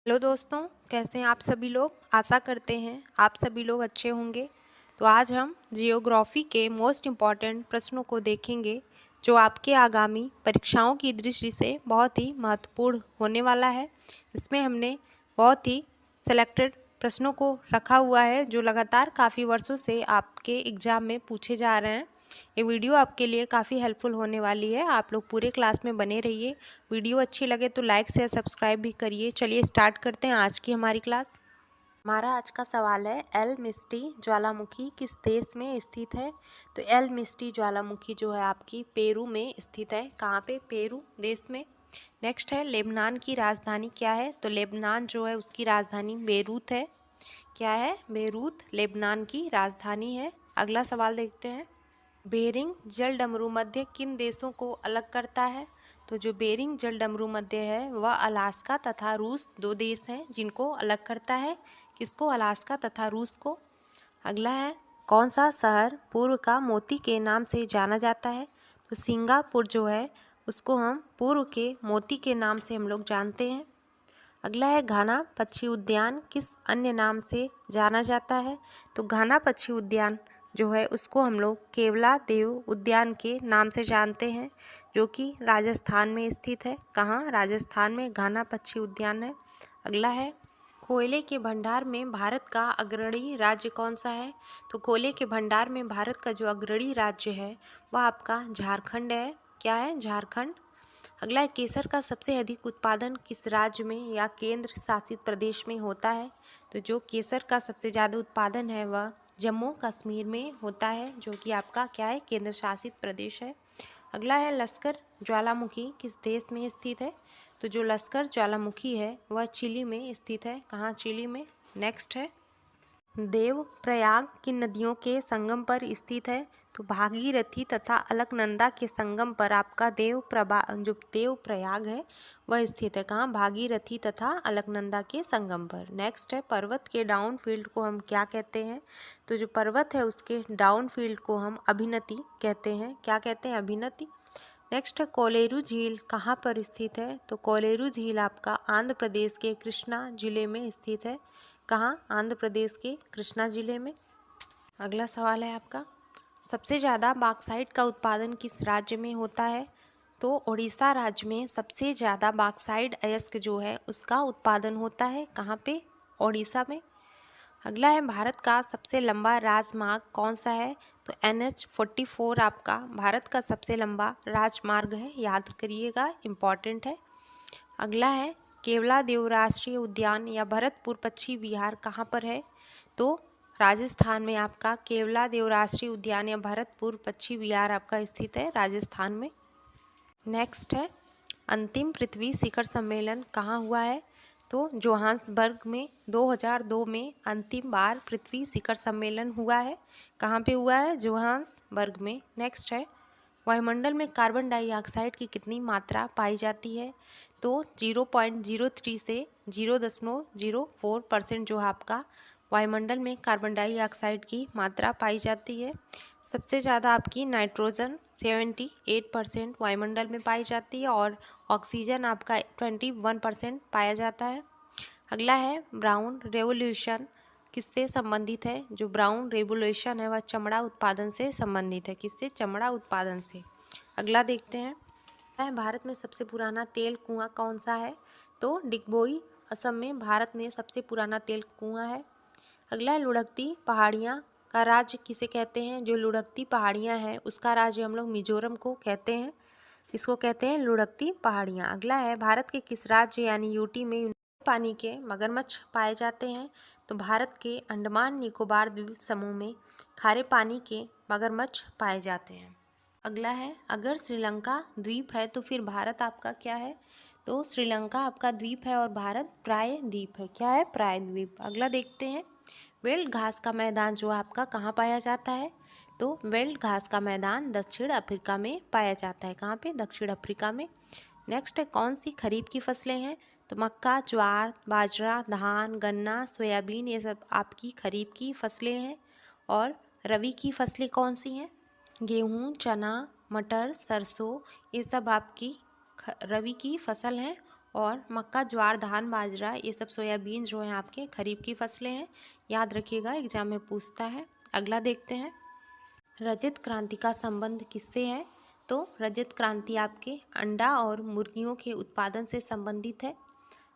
Hello दोस्तों, कैसे हैं आप सभी लोग। आशा करते हैं आप सभी लोग अच्छे होंगे। तो आज हम जियोग्राफी के मोस्ट इम्पॉर्टेंट प्रश्नों को देखेंगे जो आपके आगामी परीक्षाओं की दृष्टि से बहुत ही महत्वपूर्ण होने वाला है। इसमें हमने बहुत ही सेलेक्टेड प्रश्नों को रखा हुआ है जो लगातार काफ़ी वर्षों से आपके एग्ज़ाम में पूछे जा रहे हैं। ये वीडियो आपके लिए काफ़ी हेल्पफुल होने वाली है। आप लोग पूरे क्लास में बने रहिए। वीडियो अच्छी लगे तो लाइक शेयर सब्सक्राइब भी करिए। चलिए स्टार्ट करते हैं आज की हमारी क्लास। हमारा आज का सवाल है, एल मिस्टी ज्वालामुखी किस देश में स्थित है। तो एल मिस्टी ज्वालामुखी जो है आपकी पेरू में स्थित है। कहाँ पे? पेरू देश में। नेक्स्ट है, लेबनान की राजधानी क्या है। तो लेबनान जो है उसकी राजधानी बेरूत है। क्या है? बेरूत लेबनान की राजधानी है। अगला सवाल देखते हैं, बेरिंग जल डमरू मध्य किन देशों को अलग करता है। तो जो बेरिंग जल डमरू मध्य है वह अलास्का तथा रूस दो देश हैं जिनको अलग करता है। किसको? अलास्का तथा रूस को। अगला है, कौन सा शहर पूर्व का मोती के नाम से जाना जाता है। तो सिंगापुर जो है उसको हम पूर्व के मोती के नाम से हम लोग जानते हैं। अगला है, घाना पक्षी उद्यान किस अन्य नाम से जाना जाता है। तो घाना पक्षी उद्यान जो है उसको हम लोग केवला देव उद्यान के नाम से जानते हैं जो कि राजस्थान में स्थित है। कहाँ? राजस्थान में घाना पक्षी उद्यान है। अगला है, कोयले के भंडार में भारत का अग्रणी राज्य कौन सा है। तो कोयले के भंडार में भारत का जो अग्रणी राज्य है वह आपका झारखंड है। क्या है? झारखंड। अगला है, केसर का सबसे अधिक उत्पादन किस राज्य में या केंद्र शासित प्रदेश में होता है। तो जो केसर का सबसे ज़्यादा उत्पादन है वह जम्मू कश्मीर में होता है जो कि आपका क्या है? केंद्र शासित प्रदेश है। अगला है, लश्कर ज्वालामुखी किस देश में स्थित है। तो जो लश्कर ज्वालामुखी है वह चिली में स्थित है। कहाँ? चिली में। नेक्स्ट है, देव प्रयाग किन नदियों के संगम पर स्थित है। तो भागीरथी तथा अलकनंदा के संगम पर आपका जो देव प्रयाग है वह स्थित है। कहाँ? भागीरथी तथा अलकनंदा के संगम पर। नेक्स्ट है, पर्वत के डाउन फील्ड को हम क्या कहते हैं। तो जो पर्वत है उसके डाउन फील्ड को हम अभिनति कहते हैं। क्या कहते हैं? अभिनति। नेक्स्ट है, कोलेरू झील कहाँ पर स्थित है। तो कोलेरू झील आपका आंध्र प्रदेश के कृष्णा जिले में स्थित है। कहाँ? आंध्र प्रदेश के कृष्णा जिले में। अगला सवाल है आपका, सबसे ज़्यादा बॉक्साइट का उत्पादन किस राज्य में होता है। तो उड़ीसा राज्य में सबसे ज़्यादा बॉक्साइट अयस्क जो है उसका उत्पादन होता है। कहाँ पे? उड़ीसा में। अगला है, भारत का सबसे लंबा राजमार्ग कौन सा है। तो NH-44 आपका भारत का सबसे लंबा राजमार्ग है। याद करिएगा, इम्पॉर्टेंट है। अगला है, केवलादेव राष्ट्रीय उद्यान या भरतपुर पक्षी विहार कहाँ पर है। तो राजस्थान में आपका केवलादेव राष्ट्रीय उद्यान या भरतपुर पक्षी विहार आपका स्थित है राजस्थान में। नेक्स्ट है, अंतिम पृथ्वी शिखर सम्मेलन कहाँ हुआ है। तो जोहान्सबर्ग में 2002 में अंतिम बार पृथ्वी शिखर सम्मेलन हुआ है। कहाँ पे हुआ है? जोहान्सबर्ग में। नेक्स्ट है, वायुमंडल में कार्बन डाइऑक्साइड की कितनी मात्रा पाई जाती है। तो 0.03 से 0.04% जो है आपका वायुमंडल में कार्बन डाइऑक्साइड की मात्रा पाई जाती है। सबसे ज़्यादा आपकी नाइट्रोजन 78% वायुमंडल में पाई जाती है और ऑक्सीजन आपका 21% पाया जाता है। अगला है, ब्राउन रेवोल्यूशन किससे संबंधित है। जो ब्राउन रेवोल्यूशन है वह चमड़ा उत्पादन से संबंधित है। किससे? चमड़ा उत्पादन से। अगला देखते हैं, भारत में सबसे पुराना तेल कुआं कौन सा है। तो डिगबोई असम में भारत में सबसे पुराना तेल कुआं है। अगला है, लुढ़कती पहाड़ियाँ का राज्य किसे कहते हैं। जो लुढ़कती पहाड़ियाँ हैं उसका राज्य हम लोग मिजोरम को कहते हैं। इसको कहते हैं लुढ़कती पहाड़ियाँ। अगला है, भारत के किस राज्य यानी यूटी में पानी के मगरमच्छ पाए जाते हैं। तो भारत के अंडमान निकोबार द्वीप समूह में खारे पानी के मगरमच्छ पाए जाते हैं। अगला है, अगर श्रीलंका द्वीप है तो फिर भारत आपका क्या है। तो श्रीलंका आपका द्वीप है और भारत प्राय द्वीप है। क्या है? प्राय द्वीप। अगला देखते हैं, वेल्ड घास का मैदान जो आपका कहाँ पाया जाता है। तो वेल्ड घास का मैदान दक्षिण अफ्रीका में पाया जाता है। कहाँ पे? दक्षिण अफ्रीका में। नेक्स्ट है, कौन सी खरीफ की फसलें हैं। तो मक्का, ज्वार, बाजरा, धान, गन्ना, सोयाबीन ये सब आपकी खरीफ की फसलें हैं। और रबी की फसलें कौन सी हैं। गेहूँ, चना, मटर, सरसों ये सब आपकी रबी की फसल हैं। और मक्का, ज्वार, धान, बाजरा, ये सब सोयाबीन जो है आपके खरीफ की फसलें हैं। याद रखिएगा, एग्जाम में पूछता है। अगला देखते हैं, रजत क्रांति का संबंध किससे है? तो रजत क्रांति आपके अंडा और मुर्गियों के उत्पादन से संबंधित है।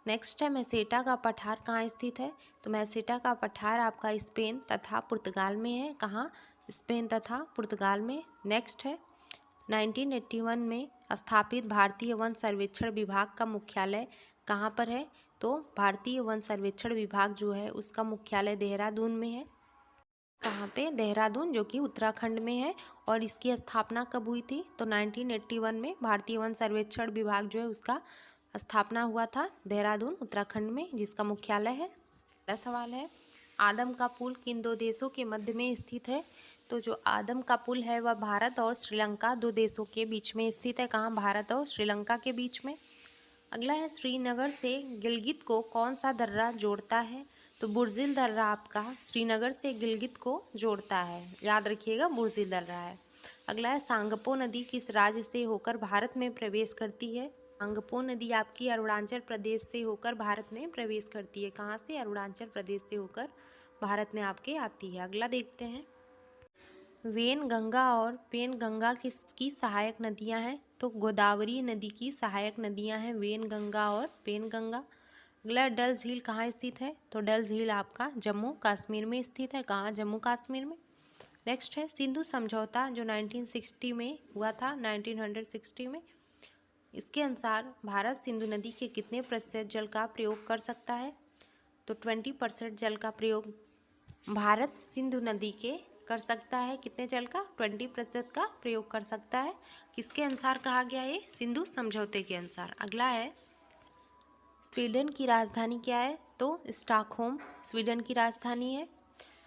नेक्स्ट है, मैसेटा का पठार कहाँ स्थित है? तो मैसेटा का पठार आपका स्पेन तथा पुर्तगाल में है। कहाँ? स्पेन तथा पुर्तगाल में। नेक्स्ट है, 1981 में स्थापित भारतीय वन सर्वेक्षण विभाग का मुख्यालय कहाँ पर है? तो भारतीय वन सर्वेक्षण विभाग जो है उसका मुख्यालय देहरादून में है। कहाँ पे? देहरादून, जो कि उत्तराखंड में है। और इसकी स्थापना कब हुई थी? तो 1981 में भारतीय वन सर्वेक्षण विभाग जो है उसका स्थापना हुआ था देहरादून उत्तराखंड में, जिसका मुख्यालय है। अगला सवाल है, आदम का पुल किन दो देशों के मध्य में स्थित है? तो जो आदम का पुल है वह भारत और श्रीलंका, दो देशों के बीच में स्थित है। कहाँ? भारत और श्रीलंका के बीच में। अगला है, श्रीनगर से गिलगित को कौन सा दर्रा जोड़ता है? तो बुर्जिल दर्रा आपका श्रीनगर से गिलगित को जोड़ता है। याद रखिएगा, बुर्जिल दर्रा है। अगला है, सांगपो नदी किस राज्य से होकर भारत में प्रवेश करती है? सांगपो नदी आपकी अरुणाचल प्रदेश से होकर भारत में प्रवेश करती है। कहाँ से? अरुणाचल प्रदेश से होकर भारत में आपके आती है। अगला देखते हैं, वेन गंगा और पेन गंगा किसकी सहायक नदियां हैं? तो गोदावरी नदी की सहायक नदियां हैं वेन गंगा और पेन गंगा। अगला, डल झील कहाँ स्थित है? तो डल झील आपका जम्मू कश्मीर में स्थित है। कहाँ? जम्मू कश्मीर में। नेक्स्ट है, सिंधु समझौता जो 1960 में हुआ था, 1960 में, इसके अनुसार भारत सिंधु नदी के कितने प्रतिशत जल का प्रयोग कर सकता है? तो 20% जल का प्रयोग भारत सिंधु नदी के कर सकता है। कितने जल का? 20% का प्रयोग कर सकता है। किसके अनुसार कहा गया ये? सिंधु समझौते के अनुसार। अगला है, स्वीडन की राजधानी क्या है? तो स्टॉकहोम स्वीडन की राजधानी है।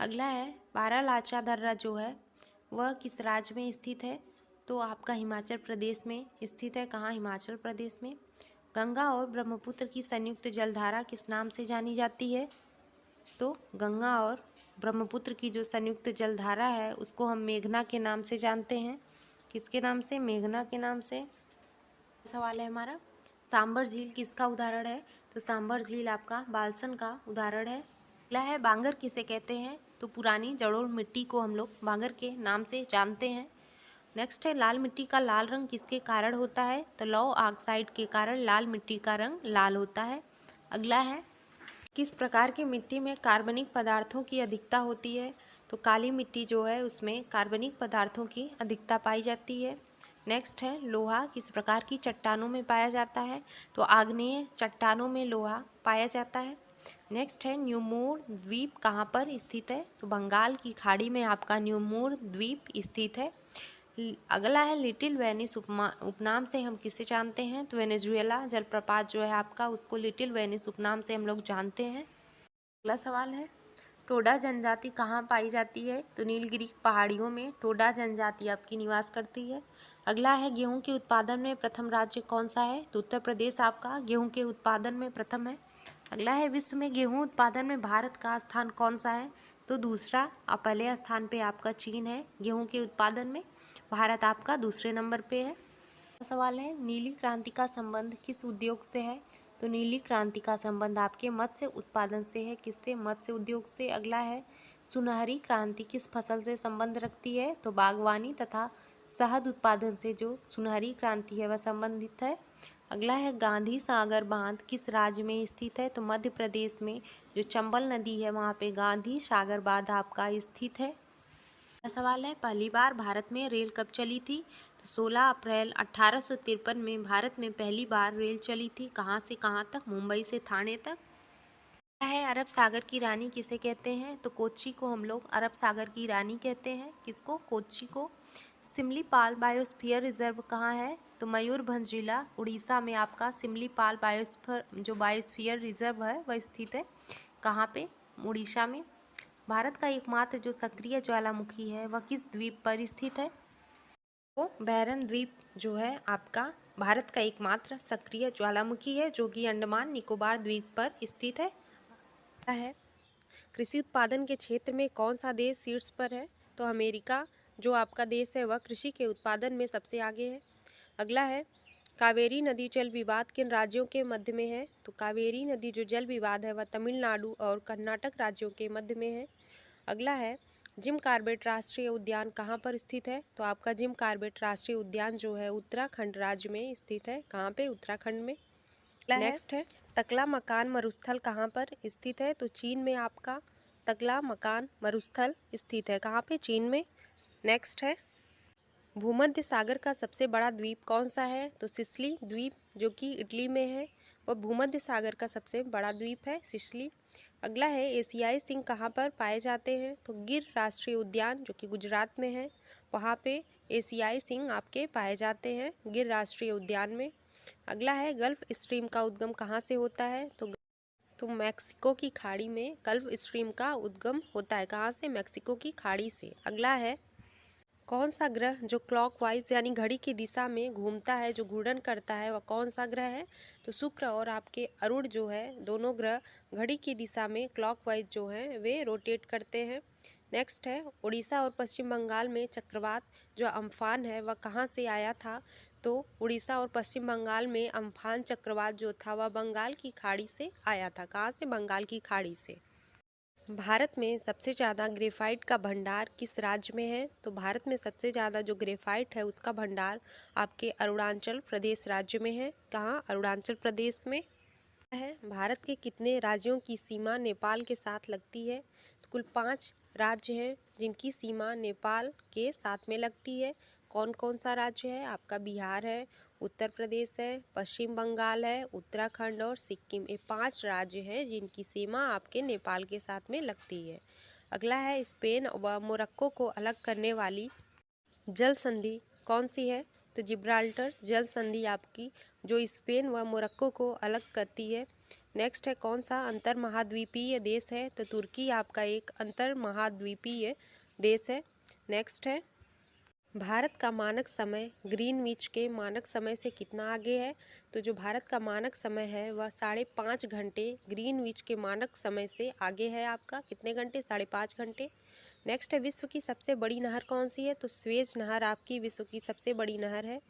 अगला है, बारालाचा दर्रा जो है वह किस राज्य में स्थित है? तो आपका हिमाचल प्रदेश में स्थित है। कहाँ? हिमाचल प्रदेश में। गंगा और ब्रह्मपुत्र की संयुक्त जलधारा किस नाम से जानी जाती है? तो गंगा और ब्रह्मपुत्र की जो संयुक्त जलधारा है उसको हम मेघना के नाम से जानते हैं। किसके नाम से? मेघना के नाम से। सवाल है हमारा, सांबर झील किसका उदाहरण है? तो सांबर झील आपका बालसन का उदाहरण है। अगला है, बांगर किसे कहते हैं? तो पुरानी जलोढ़ मिट्टी को हम लोग बांगर के नाम से जानते हैं। नेक्स्ट है, लाल मिट्टी का लाल रंग किसके कारण होता है? तो लौह ऑक्साइड के कारण लाल मिट्टी का रंग लाल होता है। अगला है, किस प्रकार की मिट्टी में कार्बनिक पदार्थों की अधिकता होती है? तो काली मिट्टी जो है उसमें कार्बनिक पदार्थों की अधिकता पाई जाती है। नेक्स्ट है, लोहा किस प्रकार की चट्टानों में पाया जाता है? तो आग्नेय चट्टानों में लोहा पाया जाता है। नेक्स्ट है, न्यूमोर द्वीप कहाँ पर स्थित है? तो बंगाल की खाड़ी में आपका न्यूमोर द्वीप स्थित है। अगला है, लिटिल वेनिस उपनाम से हम किसे जानते हैं? तो वेनेजुएला जलप्रपात जो है आपका उसको लिटिल वेनिस उपनाम से हम लोग जानते हैं। अगला सवाल है, टोडा जनजाति कहाँ पाई जाती है? तो नीलगिरी पहाड़ियों में टोडा जनजाति आपकी निवास करती है। अगला है, गेहूं के उत्पादन में प्रथम राज्य कौन सा है? तो उत्तर प्रदेश आपका गेहूं के उत्पादन में प्रथम है। अगला है, विश्व में गेहूं उत्पादन में भारत का स्थान कौन सा है? तो दूसरा। और पहले स्थान पे आपका चीन है गेहूं के उत्पादन में, भारत आपका दूसरे नंबर पे है। सवाल है, नीली क्रांति का संबंध किस उद्योग से है? तो नीली क्रांति का संबंध आपके मत्स्य उत्पादन से है। किससे? मत्स्य उद्योग से। अगला है, सुनहरी क्रांति किस फसल से संबंध रखती है? तो बागवानी तथा शहद उत्पादन से जो सुनहरी क्रांति है वह संबंधित है। अगला है, गांधी सागर बांध किस राज्य में स्थित है? तो मध्य प्रदेश में जो चंबल नदी है वहाँ पे गांधी सागर बांध आपका स्थित है। सवाल है, पहली बार भारत में रेल कब चली थी? तो 16 अप्रैल 1853 में भारत में पहली बार रेल चली थी। कहाँ से कहाँ तक? मुंबई से थाने तक। क्या है, अरब सागर की रानी किसे कहते हैं? तो कोच्चि को हम लोग अरब सागर की रानी कहते हैं। किसको? कोच्चि को। सिमलीपाल बायोस्फीयर रिजर्व कहाँ है? तो मयूरभंज जिला उड़ीसा में आपका सिमलीपाल बायोस्फीयर रिजर्व है वह स्थित है। कहाँ पे? उड़ीसा में। भारत का एकमात्र जो सक्रिय ज्वालामुखी है वह किस द्वीप पर स्थित है? तो बैरन द्वीप जो है आपका भारत का एकमात्र सक्रिय ज्वालामुखी है जो कि अंडमान निकोबार द्वीप पर स्थित है। कृषि उत्पादन के क्षेत्र में कौन सा देश शीर्ष पर है? तो अमेरिका जो आपका देश है वह कृषि के उत्पादन में सबसे आगे है। अगला है, कावेरी नदी जल विवाद किन राज्यों के मध्य में है? तो कावेरी नदी जो जल विवाद है वह तमिलनाडु और कर्नाटक राज्यों के मध्य में है। अगला है, जिम कॉर्बेट राष्ट्रीय उद्यान कहाँ पर स्थित है? तो आपका जिम कॉर्बेट राष्ट्रीय उद्यान जो है उत्तराखंड राज्य में स्थित है। कहाँ पे? उत्तराखंड में। नेक्स्ट है, तकला मकान मरुस्थल कहाँ पर स्थित है? तो चीन में आपका तकला मकान मरुस्थल स्थित है। कहाँ पे? चीन में। नेक्स्ट है, भूमध्य सागर का सबसे बड़ा द्वीप कौन सा है? तो सिसिली द्वीप जो कि इटली में है वह भूमध्य सागर का सबसे बड़ा द्वीप है, सिसिली। अगला है, एशियाई सिंह कहाँ पर पाए जाते हैं? तो गिर राष्ट्रीय उद्यान जो कि गुजरात में है वहाँ पे एशियाई सिंह आपके पाए जाते हैं, गिर राष्ट्रीय उद्यान में। अगला है, गल्फ स्ट्रीम का उद्गम कहाँ से होता है? तो मैक्सिको की खाड़ी में गल्फ स्ट्रीम का उद्गम होता है। कहाँ से? मैक्सिको की खाड़ी से। अगला है, कौन सा ग्रह जो क्लॉकवाइज यानी घड़ी की दिशा में घूमता है, जो घूर्णन करता है, वह कौन सा ग्रह है? तो शुक्र और आपके अरुण जो है दोनों ग्रह घड़ी की दिशा में क्लॉकवाइज जो है वे रोटेट करते हैं। नेक्स्ट है, उड़ीसा और पश्चिम बंगाल में चक्रवात जो अम्फान है वह कहाँ से आया था? तो उड़ीसा और पश्चिम बंगाल में अम्फान चक्रवात जो था वह बंगाल की खाड़ी से आया था। कहाँ से? बंगाल की खाड़ी से। भारत में सबसे ज़्यादा ग्रेफाइट का भंडार किस राज्य में है? तो भारत में सबसे ज़्यादा जो ग्रेफाइट है उसका भंडार आपके अरुणाचल प्रदेश राज्य में है। कहाँ? अरुणाचल प्रदेश में है। भारत के कितने राज्यों की सीमा नेपाल के साथ लगती है? तो कुल 5 राज्य हैं जिनकी सीमा नेपाल के साथ में लगती है। कौन कौन सा राज्य है? आपका बिहार है, उत्तर प्रदेश है, पश्चिम बंगाल है, उत्तराखंड और सिक्किम। ये 5 राज्य हैं जिनकी सीमा आपके नेपाल के साथ में लगती है। अगला है, स्पेन व मोरक्को को अलग करने वाली जल संधि कौन सी है? तो जिब्राल्टर जल संधि आपकी जो स्पेन व मोरक्को को अलग करती है। नेक्स्ट है, कौन सा अंतर महाद्वीपीय देश है? तो तुर्की आपका एक अंतर महाद्वीपीय देश है। नेक्स्ट है, भारत का मानक समय ग्रीनविच के मानक समय से कितना आगे है? तो जो भारत का मानक समय है वह 5.5 घंटे ग्रीनविच के मानक समय से आगे है। आपका कितने घंटे? 5.5 घंटे। नेक्स्ट है, विश्व की सबसे बड़ी नहर कौन सी है? तो स्वेज नहर आपकी विश्व की सबसे बड़ी नहर है।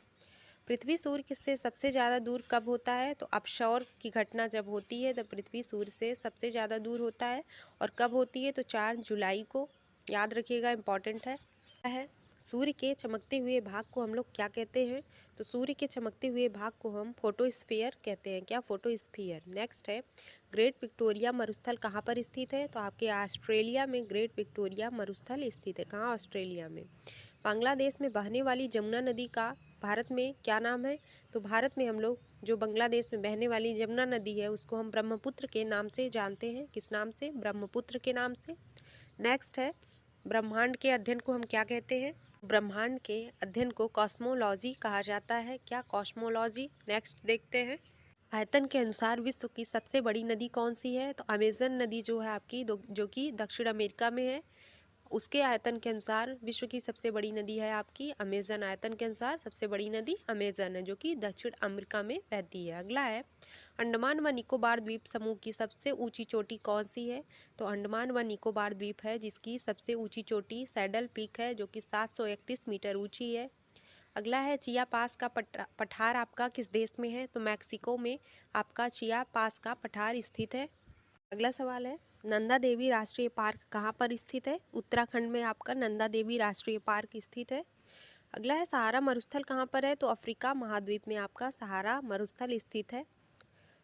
पृथ्वी सूर्य से सबसे ज़्यादा दूर कब होता है? तो अपशौर की घटना जब होती है तो पृथ्वी सूर्य से सबसे ज़्यादा दूर होता है। और कब होती है? तो 4 जुलाई को। याद रखिएगा, इम्पॉर्टेंट है। सूर्य के चमकते हुए भाग को हम लोग क्या कहते हैं? तो सूर्य के चमकते हुए भाग को हम फोटोस्फीयर कहते हैं। क्या? फोटोस्फीयर। नेक्स्ट है, ग्रेट विक्टोरिया मरुस्थल कहाँ पर स्थित है? तो आपके ऑस्ट्रेलिया में ग्रेट विक्टोरिया मरुस्थल स्थित है। कहाँ? ऑस्ट्रेलिया में। बांग्लादेश में बहने वाली जमुना नदी का भारत में क्या नाम है? तो भारत में हम लोग जो बांग्लादेश में बहने वाली जमुना नदी है उसको हम ब्रह्मपुत्र के नाम से जानते हैं। किस नाम से? ब्रह्मपुत्र के नाम से। नेक्स्ट है, ब्रह्मांड के अध्ययन को हम क्या कहते हैं? ब्रह्मांड के अध्ययन को कॉस्मोलॉजी कहा जाता है। क्या? कॉस्मोलॉजी। नेक्स्ट देखते हैं, आयतन के अनुसार विश्व की सबसे बड़ी नदी कौन सी है? तो अमेजन नदी जो है आपकी जो कि दक्षिण अमेरिका में है, उसके आयतन के अनुसार विश्व की सबसे बड़ी नदी है आपकी अमेजन। आयतन के अनुसार सबसे बड़ी नदी अमेजन है जो कि दक्षिण अमेरिका में बहती है। अगला है, अंडमान व निकोबार द्वीप समूह की सबसे ऊंची चोटी कौन सी है? तो अंडमान व निकोबार द्वीप है जिसकी सबसे ऊंची चोटी सैडल पीक है जो कि 731 मीटर ऊंची है। अगला है, चिया पास का पठार आपका किस देश में है? तो मैक्सिको में आपका चिया पास का पठार स्थित है। अगला सवाल है, नंदा देवी राष्ट्रीय पार्क कहाँ पर स्थित है? उत्तराखंड में आपका नंदा देवी राष्ट्रीय पार्क स्थित है। अगला है, सहारा मरुस्थल कहाँ पर है? तो अफ्रीका महाद्वीप में आपका सहारा मरुस्थल स्थित है।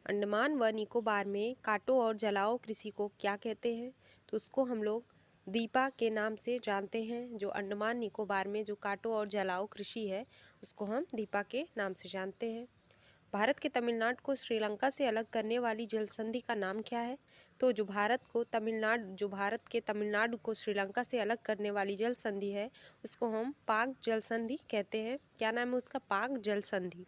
अंडमान व निकोबार में काटो और जलाओ कृषि को क्या कहते हैं? तो उसको हम लोग दीपा के नाम से जानते हैं। जो अंडमान निकोबार में जो काटो और जलाओ कृषि है उसको हम दीपा के नाम से जानते हैं। भारत के तमिलनाडु को श्रीलंका से अलग करने वाली जल संधि का नाम क्या है? तो जो भारत के तमिलनाडु को श्रीलंका से अलग करने वाली जल संधि है उसको हम पाक जल संधि कहते हैं। क्या नाम है उसका? पाक जल संधि।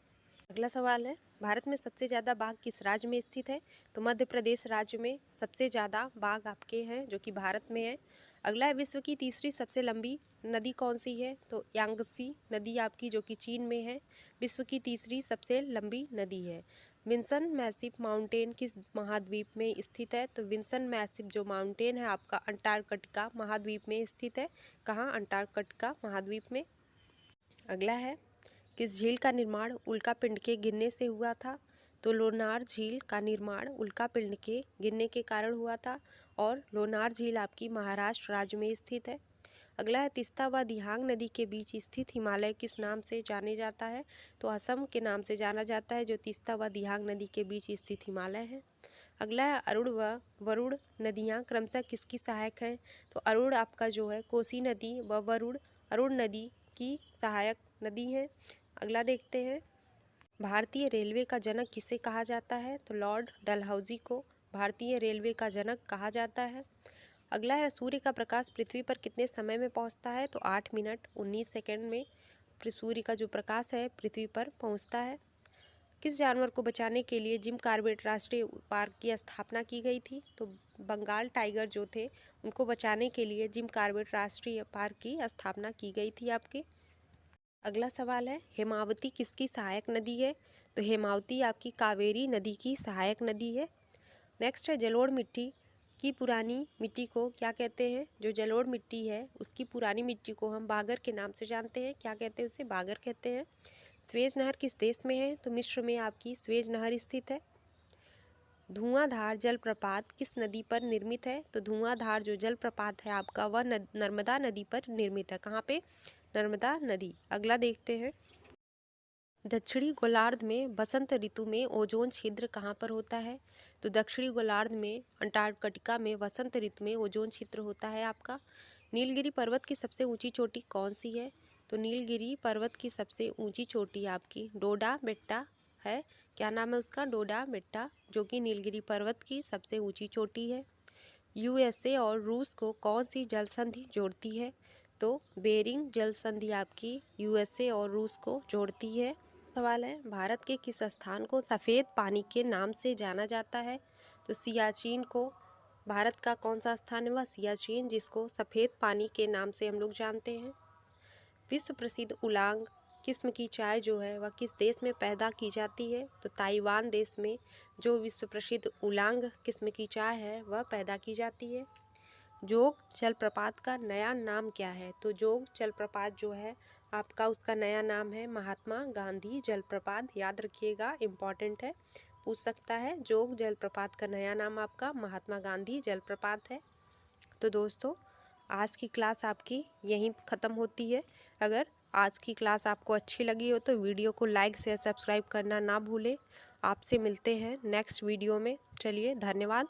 अगला सवाल है, भारत में सबसे ज़्यादा बाघ किस राज्य में स्थित है? तो मध्य प्रदेश राज्य में सबसे ज़्यादा बाघ आपके हैं जो कि भारत में है। अगला है, विश्व की तीसरी सबसे लंबी नदी कौन सी है? तो यांगसी नदी आपकी जो कि चीन में है विश्व की तीसरी सबसे लंबी नदी है। विंसन मैसिव माउंटेन किस महाद्वीप में स्थित है? तो विंसन मैसिव जो माउंटेन है आपका अंटार्कटिका महाद्वीप में स्थित है। कहाँ? अंटार्कटिका महाद्वीप में। अगला है, किस झील का निर्माण उल्कापिंड के गिरने से हुआ था? तो लोनार झील का निर्माण उल्कापिंड के गिरने के कारण हुआ था और लोनार झील आपकी महाराष्ट्र राज्य में स्थित है। अगला है, तीस्ता व दिहांग नदी के बीच स्थित हिमालय किस नाम से जाने जाता है? तो असम के नाम से जाना जाता है जो तीस्ता व दिहांग नदी के बीच स्थित हिमालय है। अगला है, अरुण व वरुण नदियाँ क्रमशः किसकी सहायक हैं? तो अरुण आपका जो है कोसी नदी व वरुण अरुण नदी की सहायक नदी है। अगला देखते हैं, भारतीय रेलवे का जनक किसे कहा जाता है? तो लॉर्ड डलहौजी को भारतीय रेलवे का जनक कहा जाता है। अगला है, सूर्य का प्रकाश पृथ्वी पर कितने समय में पहुंचता है? तो 8 मिनट 19 सेकंड में सूर्य का जो प्रकाश है पृथ्वी पर पहुंचता है। किस जानवर को बचाने के लिए जिम कॉर्बेट राष्ट्रीय पार्क की स्थापना की गई थी? तो बंगाल टाइगर जो थे उनको बचाने के लिए जिम कॉर्बेट राष्ट्रीय पार्क की स्थापना की गई थी आपके। अगला सवाल है, हेमावती किसकी सहायक नदी है? तो हेमावती आपकी कावेरी नदी की सहायक नदी है। नेक्स्ट है, जलोढ़ मिट्टी की पुरानी मिट्टी को क्या कहते हैं? जो जलोढ़ मिट्टी है उसकी पुरानी मिट्टी को हम बागर के नाम से जानते हैं। क्या कहते हैं उसे? बागर कहते हैं। स्वेज नहर किस देश में है? तो मिस्र में आपकी स्वेज नहर स्थित है। धुआंधार जलप्रपात किस नदी पर निर्मित है? तो धुआंधार जो जलप्रपात है आपका वह नर्मदा नदी पर निर्मित है। कहाँ पे? नर्मदा नदी। अगला देखते हैं, दक्षिणी गोलार्ध में बसंत ऋतु में ओजोन छिद्र कहाँ पर होता है? तो दक्षिणी गोलार्ध में अंटार्कटिका में वसंत ऋतु में ओजोन छिद्र होता है आपका। नीलगिरी पर्वत की सबसे ऊंची चोटी कौन सी है? तो नीलगिरी पर्वत की सबसे ऊंची चोटी आपकी डोडा बेट्टा है। क्या नाम है उसका? डोडा बेट्टा, जो कि नीलगिरी पर्वत की सबसे ऊंची चोटी है। यूएसए और रूस को कौन सी जल संधि जोड़ती है? तो बेरिंग जल संधि आपकी यूएसए और रूस को जोड़ती है। सवाल है, भारत के किस स्थान को सफ़ेद पानी के नाम से जाना जाता है? तो सियाचिन को भारत का कौन सा स्थान है? वह सियाचिन, जिसको सफ़ेद पानी के नाम से हम लोग जानते हैं। विश्व प्रसिद्ध उलांग किस्म की चाय जो है वह किस देश में पैदा की जाती है? तो ताइवान देश में जो विश्व प्रसिद्ध उलांग किस्म की चाय है वह पैदा की जाती है। जोग जलप्रपात का नया नाम क्या है? तो जोग जलप्रपात जो है आपका उसका नया नाम है महात्मा गांधी जलप्रपात। याद रखिएगा, इम्पॉर्टेंट है, पूछ सकता है। जोग जलप्रपात का नया नाम आपका महात्मा गांधी जलप्रपात है। तो दोस्तों, आज की क्लास आपकी यहीं ख़त्म होती है। अगर आज की क्लास आपको अच्छी लगी हो तो वीडियो को लाइक शेयर सब्सक्राइब करना ना भूलें। आपसे मिलते हैं नेक्स्ट वीडियो में। चलिए, धन्यवाद।